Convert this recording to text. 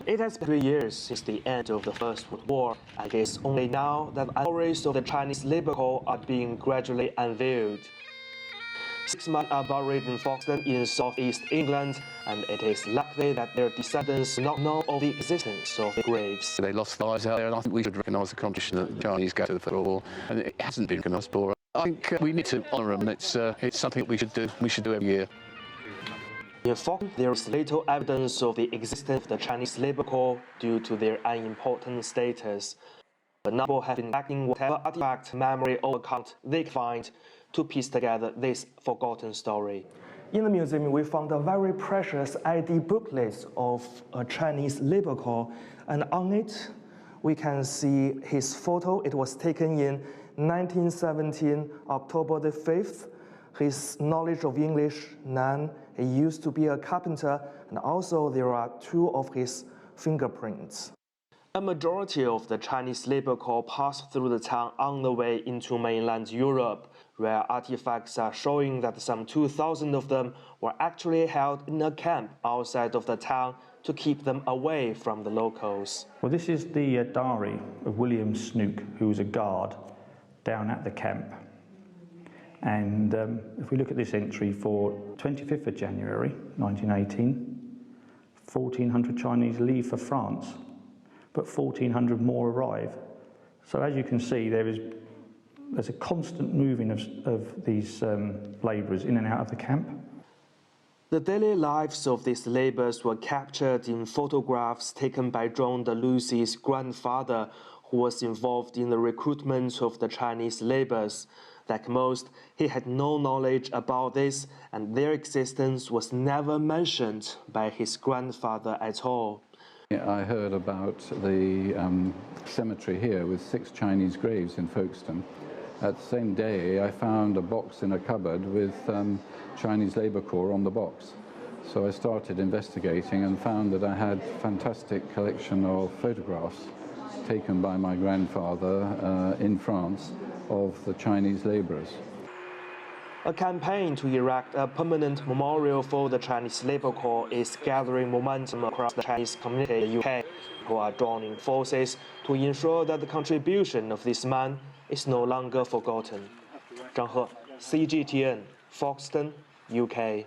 It has been 3 years since the end of the First World War, and it is only now that the stories of the Chinese Labour Corps are being gradually unveiled. 6 men are buried in Folkestone in southeast England, and it is likely that their descendants do not know of the existence of the graves. They lost lives out there, and I think we should recognise the contribution that the Chinese gave to the First World War, and it hasn't been recognised for. I think we need to honour them, and it's something we should do. We should do every year. In fact, there is little evidence of the existence of the Chinese Labour Corps due to their unimportant status. But now people have been collecting whatever artifact, memory, or account they can find to piece together this forgotten story. In the museum, we found a very precious ID booklet of a Chinese Labour Corps, and on it, we can see his photo. It was taken in 1917, October the 5th. His knowledge of English, none. He used to be a carpenter, and also there are 2 of his fingerprints. A majority of the Chinese Labour Corps passed through the town on the way into mainland Europe, where artifacts are showing that some 2,000 of them were actually held in a camp outside of the town to keep them away from the locals. Well, this is the diary of William Snook, who was a guard down at the camp. And if we look at this entry for 25th of January 1918, 1,400 Chinese leave for France, but 1,400 more arrive. So as you can see, there's a constant moving of these labourers in and out of the camp. The daily lives of these labourers were captured in photographs taken by Zhang de Lucy's grandfather, who was involved in the recruitment of the Chinese labourers. Like most, he had no knowledge about this, and their existence was never mentioned by his grandfather at all. I heard about the cemetery here with 6 Chinese graves in Folkestone. At the same day, I found a box in a cupboard with Chinese Labour Corps on the box. So I started investigating and found that I had a fantastic collection of photographs taken by my grandfather in France of the Chinese labourers. A campaign to erect a permanent memorial for the Chinese Labour Corps is gathering momentum across the Chinese community in the UK, who are joining forces to ensure that the contribution of this man is no longer forgotten. Zhang, CGTN, Folkestone, UK.